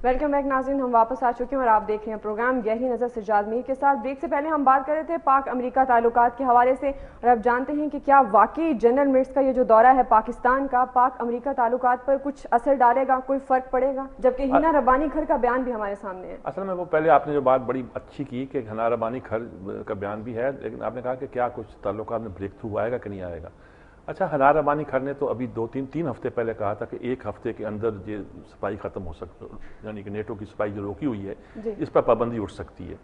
Welcome back ناظرین، ہم واپس آ چکے ہیں اور آپ دیکھ رہے ہیں پروگرام گہری نظر سجاد میر کے ساتھ۔ بریک سے پہلے ہم بات کر رہے تھے پاک امریکہ تعلقات کے حوالے سے، اور اب جانتے ہیں کہ کیا واقعی جنرل مرٹس کا یہ جو دورہ ہے پاکستان کا پاک امریکہ تعلقات پر کچھ اثر ڈالے گا، کوئی فرق پڑے گا؟ جبکہ ہینا ربانی کھر کا بیان بھی ہمارے سامنے ہے۔ اصل میں وہ پہلے آپ نے جو بات بڑی اچھی کی کہ ہینا ربانی کھر کا بیان بھی ہے، لیکن آپ نے کہا کہ کیا کچھ تعلقات میں بریک تھرو آئے گا کہ نہیں آئے گا۔ اچھا، ہینا ربانی کھر نے تو ابھی تین ہفتے پہلے کہا تھا کہ ایک ہفتے کے اندر یہ صفائی ختم ہو سکتی، یعنی کہ نیٹو کی صفائی جو روکی ہوئی ہے اس پر پابندی اٹھ سکتی ہے،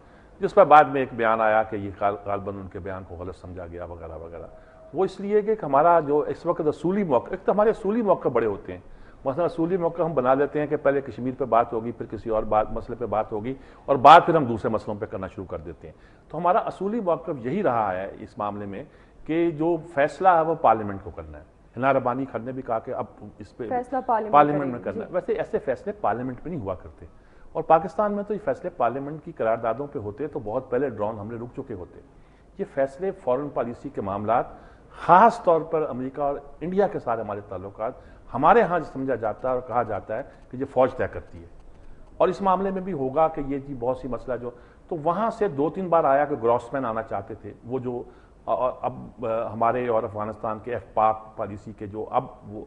جس پر بعد میں ایک بیان آیا کہ یہ غالباً ان کے بیان کو غلط سمجھا گیا وغیرہ وغیرہ۔ وہ اس لیے کہ ہمارا جو اس وقت اصولی موقع، ایک تو ہمارے اصولی موقع بڑے ہوتے ہیں، مثلا اصولی موقع ہم بنا لیتے ہیں کہ پہلے کشمیر پہ بات ہوگی، پھر کسی اور مسئلے پہ بات ہوگی، اور بعد پھر ہم دوسرے مسئلوں پہ کرنا شروع کر دیتے ہیں۔ تو ہمارا اصولی موقف یہی رہا ہے اس معاملے میں کہ جو فیصلہ ہے وہ پارلیمنٹ کو کرنا ہے۔ ہینا ربانی کھر نے بھی کہا کہ اب اس پہ پارلیمنٹ میں کرنا ہے۔ ویسے ایسے فیصلے پارلیمنٹ میں نہیں ہوا کرتے، اور پاکستان میں تو یہ فیصلے پارلیمنٹ کی قراردادوں پہ ہوتے تو بہت پہلے ڈرون حملے رک چکے ہوتے۔ یہ فیصلے فورن پالیسی کے معاملات، خاص طور پر امریکہ اور انڈیا کے ساتھ ہمارے تعلقات، ہمارے ہاں سمجھا جاتا ہے اور کہا جاتا ہے کہ یہ فوج طے کرتی ہے، اور اس معاملے میں بھی ہوگا کہ یہ جی بہت سی مسئلہ جو تو وہاں سے 2-3 بار آیا کہ گراسمین آنا چاہتے تھے، وہ جو اب ہمارے اور افغانستان کے پاک پالیسی کے جو اب وہ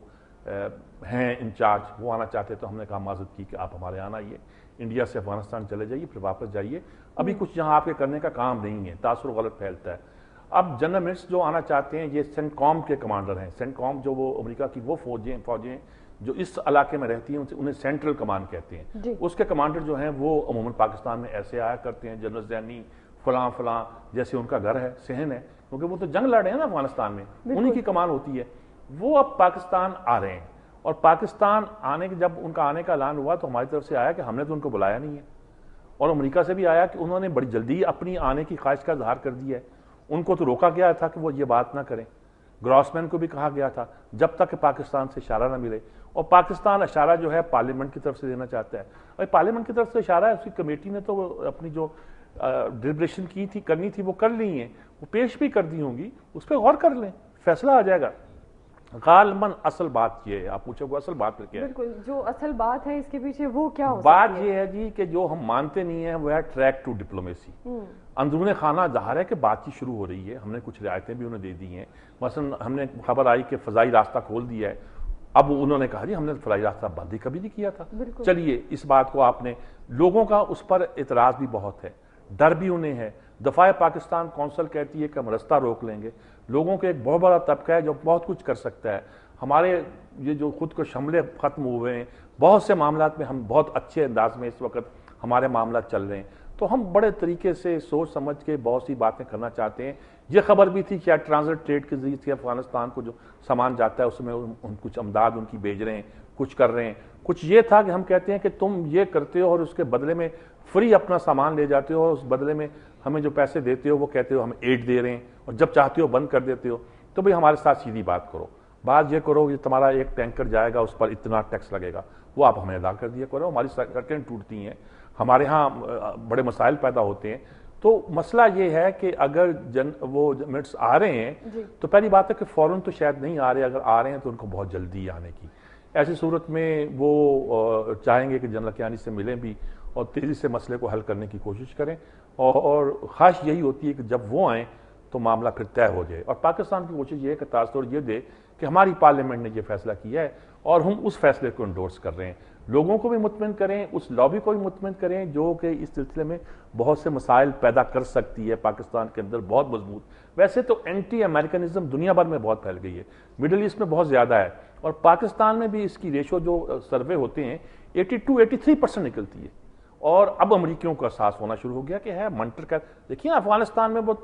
ہیں انچارج، وہ آنا چاہتے تو ہم نے کہا معذرت کی کہ آپ ہمارے آنا آئیے، انڈیا سے افغانستان چلے جائیے، پھر واپس جائیے، ابھی کچھ یہاں آپ کے کرنے کا کام نہیں ہے، تاثر غلط پھیلتا ہے۔ اب جنرل مرٹس جو آنا چاہتے ہیں یہ سینٹ کام کے کمانڈر ہیں۔ سینٹ کام جو وہ امریکہ کی وہ فوجیں جو اس علاقے میں رہتی ہیں انہیں سینٹرل کمان کہتے ہیں۔ اس کے کمانڈر جو ہیں وہ عموماً پاکستان میں ایسے آیا کرتے ہیں، جنرل زینی فلاں فلاں، جیسے ان کا گھر ہے صحن ہے، کیونکہ وہ تو جنگ لڑ رہے ہیں نا افغانستان میں، انہی کی کمان ہوتی ہے۔ وہ اب پاکستان آ رہے ہیں، اور پاکستان آنے کے جب ان کا آنے کا اعلان ہوا تو ہماری طرف سے آیا کہ ہم نے تو ان کو بلایا نہیں ہے، اور امریکہ سے بھی آیا کہ انہوں نے بڑی جلدی اپنی آنے کی خواہش کا اظہار کر دیا ہے۔ ان کو تو روکا گیا تھا کہ وہ یہ بات نہ کریں، گراسمین کو بھی کہا گیا تھا جب تک کہ پاکستان سے اشارہ نہ ملے، اور پاکستان اشارہ جو ہے پارلیمنٹ کی طرف سے دینا چاہتا ہے، اور پارلیمنٹ کی طرف سے اشارہ ہے، اس کی کمیٹی نے تو اپنی جو ڈیلیبریشن کرنی تھی وہ کر لی ہیں، وہ پیش بھی کر دی ہوں گی، اس پہ غور کر لیں، فیصلہ آ جائے گا۔ غالباً اصل بات یہ ہے، آپ پوچھو گے اصل بات پھر کیا ہے؟ بالکل، جو اصل بات ہے اس کے پیچھے وہ کیا ہو بات یہ ہے جی کہ جو ہم مانتے نہیں ہیں وہ ہے ٹریک ٹو ڈپلومیسی۔ اندرون خانہ ظاہر ہے کہ بات چیت شروع ہو رہی ہے، ہم نے کچھ رعایتیں بھی انہیں دے دی ہیں، مثلا ہم نے خبر آئی کہ فضائی راستہ کھول دیا ہے، اب انہوں نے کہا جی ہم نے فضائی راستہ بند ہی کبھی نہیں کیا تھا۔ چلیے اس بات کو آپ نے، لوگوں کا اس پر اعتراض بھی بہت ہے، ڈر بھی انہیں ہے۔ دفاع پاکستان کونسل کہتی ہے کہ ہم رستہ روک لیں گے۔ لوگوں کے ایک بہت بڑا طبقہ ہے جو بہت کچھ کر سکتا ہے۔ ہمارے یہ جو خود کو حملے ختم ہوئے ہیں، بہت سے معاملات میں ہم بہت اچھے انداز میں اس وقت ہمارے معاملات چل رہے ہیں، تو ہم بڑے طریقے سے سوچ سمجھ کے بہت سی باتیں کرنا چاہتے ہیں۔ یہ خبر بھی تھی کہ ٹرانزٹ ٹریڈ کے ذریعے سے افغانستان کو جو سامان جاتا ہے اس میں ہم کچھ امداد ان کی بھیج رہے ہیں، کچھ کر رہے ہیں۔ کچھ یہ تھا کہ ہم کہتے ہیں کہ تم یہ کرتے ہو اور اس کے بدلے میں فری اپنا سامان لے جاتے ہو، اور اس بدلے میں ہمیں جو پیسے دیتے ہو وہ کہتے ہو ہم ایڈ دے رہے ہیں، اور جب چاہتے ہو بند کر دیتے ہو۔ تو بھئی ہمارے ساتھ سیدھی بات کرو، بات یہ کرو کہ تمہارا ایک ٹینکر جائے گا اس پر اتنا ٹیکس لگے گا، وہ آپ ہمیں ادا کر دیا کرو۔ ہماری سڑکیں ٹوٹتی ہیں، ہمارے ہاں بڑے مسائل پیدا ہوتے ہیں۔ تو مسئلہ یہ ہے کہ اگر وہ مرٹس آ رہے ہیں تو پہلی بات ہے کہ فوراً تو شاید نہیں آ رہے، اگر آ رہے ہیں تو ان کو بہت جلدی آنے کی۔ ایسی صورت میں وہ چاہیں گے کہ جنرل کیانی سے ملیں بھی اور تیزی سے مسئلے کو حل کرنے کی کوشش کریں، اور خواہش یہی ہوتی ہے کہ جب وہ آئیں تو معاملہ پھر طے ہو جائے۔ اور پاکستان کی کوشش یہ ہے کہ تاثر یہ دے کہ ہماری پارلیمنٹ نے یہ فیصلہ کیا ہے اور ہم اس فیصلے کو انڈورس کر رہے ہیں، لوگوں کو بھی مطمئن کریں، اس لابی کو بھی مطمئن کریں جو کہ اس سلسلے میں بہت سے مسائل پیدا کر سکتی ہے پاکستان کے اندر بہت مضبوط۔ ویسے تو اینٹی امریکنزم دنیا بھر میں بہت پھیل گئی ہے، مڈل ایسٹ میں بہت زیادہ ہے، اور پاکستان میں بھی اس کی ریشو جو سروے ہوتے ہیں 82-83% نکلتی ہے، اور اب امریکیوں کا احساس ہونا شروع ہو گیا کہ ہے منٹر کا۔ دیکھیے افغانستان میں وہ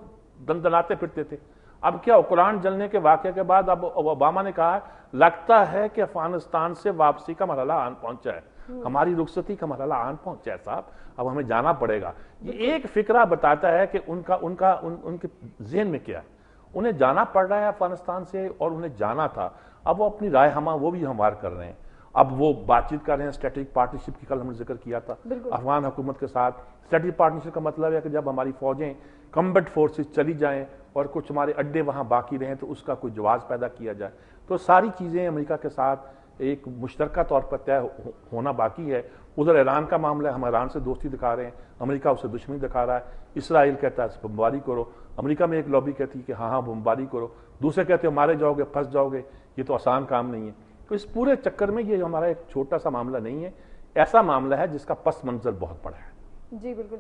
دندناتے پھرتے تھے، اب کیا قرآن جلنے کے واقعے کے بعد اب اوباما نے کہا لگتا ہے کہ افغانستان سے واپسی کا مرحلہ آن پہنچا ہے، ہماری رخصتی کا مرحلہ آن پہنچا ہے صاحب، اب ہمیں جانا پڑے گا۔ یہ ایک فکرہ بتاتا ہے کہ ان کے ذہن میں کیا ہے، انہیں جانا پڑ رہا ہے افغانستان سے، اور انہیں جانا تھا، اب وہ اپنی رائے ہمہ وہ بھی ہموار کر رہے ہیں، اب وہ بات چیت کر رہے ہیں اسٹریٹجک پارٹنرشپ کی، کل ہم نے ذکر کیا تھا افغان حکومت کے ساتھ۔ اسٹریٹجک پارٹنرشپ کا مطلب ہے کہ جب ہماری فوجیں کمبٹ فورسز چلی جائیں اور کچھ ہمارے اڈے وہاں باقی رہیں تو اس کا کوئی جواز پیدا کیا جائے۔ تو ساری چیزیں امریکہ کے ساتھ ایک مشترکہ طور پر طے ہونا باقی ہے. ادھر ایران کا معاملہ ہے, ہم ایران سے دوستی دکھا رہے ہیں, امریکہ اسے دشمنی دکھا رہا ہے. اسرائیل کہتا ہے بمباری کرو, امریکہ میں ایک لابی کہتی ہے کہ ہاں بمباری کرو, دوسرے کہتے ہیں مارے جاؤ گے, پھنس جاؤ گے, یہ تو آسان کام نہیں ہے. تو اس پورے چکر میں یہ ہمارا ایک چھوٹا سا معاملہ نہیں ہے, ایسا معاملہ ہے جس کا پس منظر بہت بڑا ہے. جی بالکل.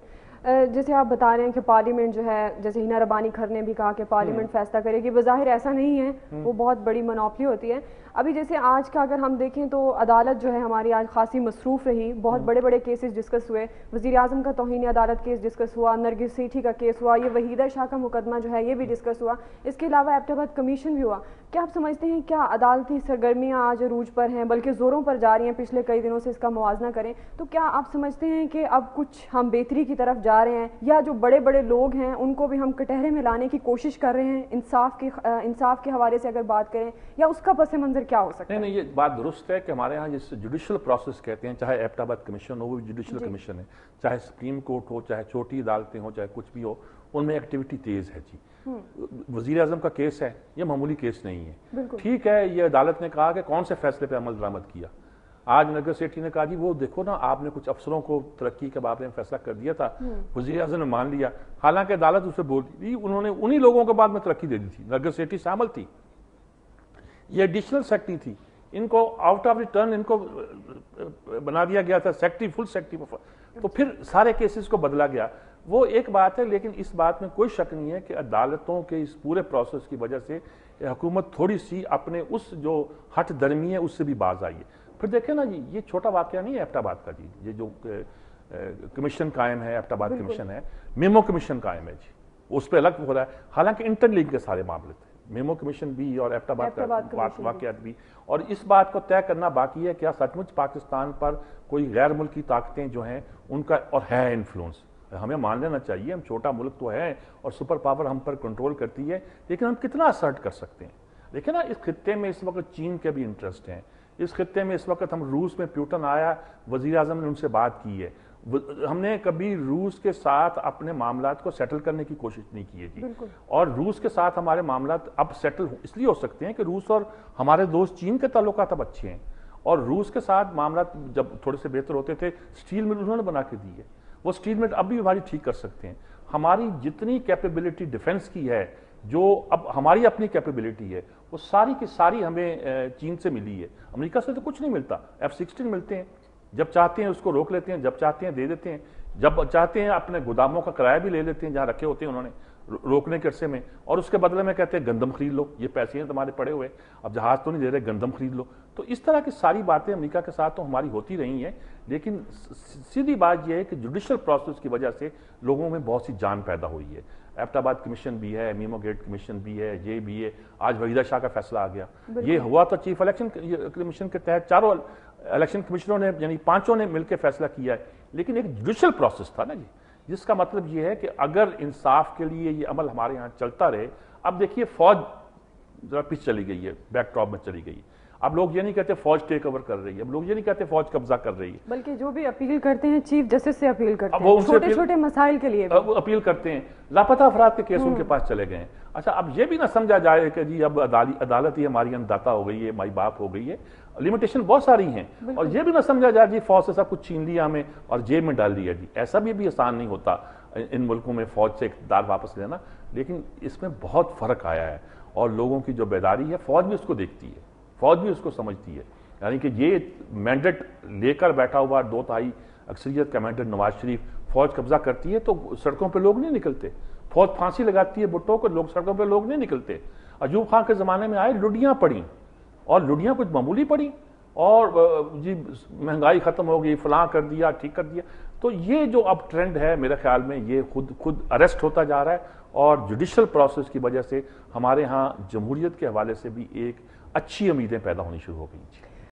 جیسے آپ بتا رہے ہیں کہ پارلیمنٹ جو ہے, جیسے ہینا ربانی کھر نے بھی کہا کہ پارلیمنٹ فیصلہ کرے گی, بظاہر ایسا نہیں ہے, وہ بہت بڑی منوپلی ہوتی ہے. ابھی جیسے آج کا اگر ہم دیکھیں تو عدالت جو ہے ہماری آج خاصی مصروف رہی, بہت بڑے بڑے کیسز ڈسکس ہوئے. وزیر اعظم کا توہین عدالت کیس ڈسکس ہوا, نرگس سیٹھی کا کیس ہوا, یہ وحیدہ شاہ کا مقدمہ جو ہے یہ بھی ڈسکس ہوا. اس کے علاوہ ایبٹ آباد کمیشن بھی ہوا. کیا آپ سمجھتے ہیں کیا عدالتی سرگرمیاں آج عروج پر ہیں, بلکہ زوروں پر جاری ہیں پچھلے کئی دنوں سے؟ اس کا موازنہ کریں تو کیا آپ سمجھتے ہیں کہ اب کچھ ہم بہتری کی طرف جا رہے ہیں, یا جو بڑے بڑے لوگ ہیں ان کو بھی ہم کٹہرے میں لانے کی کوشش کر رہے ہیں انصاف کے حوالے سے اگر بات کریں, یا اس کا پس منظر کیا ہو سکتا ہے؟ نہیں, یہ بات درست ہے کہ ہمارے ہاں جس جوڈیشل پروسیس کہتے ہیں, چاہے ایبٹ آباد کمیشن ہو, وہ بھی جوڈیشل کمیشن ہے, چاہے سپریم کورٹ ہو, چاہے چھوٹی عدالتیں ہوں, چاہے کچھ بھی ہو, ان میں ایکٹیویٹی تیز ہے. جی وزیر اعظم کا کیس ہے, یہ معمولی کیس نہیں ہے. ٹھیک ہے, یہ عدالت نے کہا کہ کون سے فیصلے پہ عمل درآمد کیا. آج نرگس سیٹھی نے کہا جی وہ دیکھو نا, آپ نے کچھ افسروں کو ترقی کے بارے میں فیصلہ کر دیا تھا, وزیر اعظم نے مان لیا, حالانکہ عدالت اسے بول دی انہوں نے انہی لوگوں کے بعد میں ترقی دے دی تھی. نرگس سیٹھی شامل تھی, یہ ایڈیشنل سیکٹری تھی, ان کو آؤٹ آف ریٹرن ان کو بنا دیا گیا تھا سیکٹری, فل سیکٹری. تو پھر سارے کیسز کو بدلا گیا. وہ ایک بات ہے, لیکن اس بات میں کوئی شک نہیں ہے کہ عدالتوں کے اس پورے پروسیس کی وجہ سے حکومت تھوڑی سی اپنے اس جو ہٹ درمی ہے اس سے بھی باز آئی ہے. پھر دیکھیں نا جی, یہ چھوٹا واقعہ نہیں ہے ایبٹ آباد کا. جی یہ جو کمیشن قائم ہے, ایبٹ آباد کمیشن ہے, میمو کمیشن قائم ہے, جی اس پہ الگ ہو رہا ہے. حالانکہ انٹر لنک کے سارے معاملے تھے, میمو کمیشن بھی اور ایبٹ آباد کا واقعات بھی. اور اس بات کو طے کرنا باقی ہے کیا سچ مچ پاکستان پر کوئی غیر ملکی طاقتیں جو ہیں ان کا اور ہے انفلوئنس. ہمیں مان لینا چاہیے, ہم چھوٹا ملک تو ہے اور سپر پاور ہم پر کنٹرول کرتی ہے, لیکن ہم کتنا اسرٹ کر سکتے ہیں. دیکھیں نا, اس خطے میں اس وقت چین کے بھی انٹرسٹ ہیں, اس خطے میں اس وقت ہم روس میں پیوٹن آیا, وزیر اعظم نے ان سے بات کی ہے. ہم نے کبھی روس کے ساتھ اپنے معاملات کو سیٹل کرنے کی کوشش نہیں کی ہے. جی اور روس کے ساتھ ہمارے معاملات اب سیٹل اس لیے ہو سکتے ہیں کہ روس اور ہمارے دوست چین کے تعلقات اب اچھے ہیں, اور روس کے ساتھ معاملات جب تھوڑے سے بہتر ہوتے تھے, اسٹیل مل انہوں نے بنا کے دی ہے, وہ اسٹیل مل اب بھی ہماری ٹھیک کر سکتے ہیں. ہماری جتنی کیپیبلٹی ڈیفنس کی ہے, جو اب ہماری اپنی کیپیبلٹی ہے, وہ ساری کی ساری ہمیں چین سے ملی ہے. امریکہ سے تو کچھ نہیں ملتا, F-16 ملتے ہیں, جب چاہتے ہیں اس کو روک لیتے ہیں, جب چاہتے ہیں دے دیتے ہیں, جب چاہتے ہیں اپنے گوداموں کا کرایہ بھی لے لیتے ہیں جہاں رکھے ہوتے ہیں انہوں نے روکنے کے عرصے میں, اور اس کے بدلے میں کہتے ہیں گندم خرید لو, یہ پیسے ہیں تمہارے پڑے ہوئے, اب جہاز تو نہیں دے رہے, گندم خرید لو. تو اس طرح کی ساری باتیں امریکہ کے ساتھ تو ہماری ہوتی رہی ہیں, لیکن سیدھی بات یہ ہے کہ جوڈیشل پروسیس کی وجہ سے لوگوں میں بہت سی جان پیدا ہوئی ہے. ایبٹ آباد کمیشن بھی ہے, میمو گیٹ کمیشن بھی ہے, یہ بھی ہے, آج وحیدہ شاہ کا فیصلہ آ گیا. یہ ہوا تو چیف الیکشن کمیشن کے تحت, چاروں الیکشن کمیشنروں نے یعنی پانچوں نے مل کے فیصلہ کیا ہے, لیکن ایک جوڈیشل پروسیس تھا نا جی, جس کا مطلب یہ ہے کہ اگر انصاف کے لیے یہ عمل ہمارے ہاں چلتا رہے. اب دیکھیے فوج ذرا پیچھے چلی گئی ہے, بیک ٹاپ میں چلی گئی ہے. اب لوگ یہ نہیں کہتے فوج ٹیک اوور کر رہی ہے, اب لوگ یہ نہیں کہتے فوج قبضہ کر رہی ہے, بلکہ جو بھی اپیل کرتے ہیں چیف جسٹس سے اپیل کرتے ہیں, چھوٹے چھوٹے مسائل کے لیے وہ اپیل کرتے ہیں. لاپتہ افراد کے کیس ان کے پاس چلے گئے ہیں. اچھا, اب یہ بھی نہ سمجھا جائے کہ جی اب عدالت ہی ہماری انداتا ہو گئی ہے, مائی باپ ہو گئی ہے, لمیٹیشن بہت ساری ہیں. اور یہ بھی نہ سمجھا جائے جی فوج سے سب کچھ چھین لیا ہمیں اور جیب میں ڈال دیا. جی ایسا بھی آسان نہیں ہوتا ان ملکوں میں فوج سے اقتدار واپس لینا, لیکن اس میں بہت فرق آیا ہے, اور لوگوں کی جو بیداری ہے فوج بھی اس کو دیکھتی ہے, فوج بھی اس کو سمجھتی ہے. یعنی کہ یہ مینڈیٹ لے کر بیٹھا ہوا 2/3 اکثریت کا مینڈیٹ نواز شریف, فوج قبضہ کرتی ہے تو سڑکوں پہ لوگ نہیں نکلتے, فوج پھانسی لگاتی ہے بھٹو کو, لوگ سڑکوں پہ لوگ نہیں نکلتے. ایوب خان کے زمانے میں آئے, لڈیاں پڑیں, اور لڈیاں کچھ معمولی پڑیں, اور جی مہنگائی ختم ہو گئی, فلاں کر دیا, ٹھیک کر دیا. تو یہ جو اب ٹرینڈ ہے میرے خیال میں یہ خود اریسٹ ہوتا جا رہا ہے, اور جوڈیشل پروسیس کی وجہ سے ہمارے ہاں جمہوریت کے حوالے سے بھی ایک اچھی امیدیں پیدا ہونی شروع ہو گئی.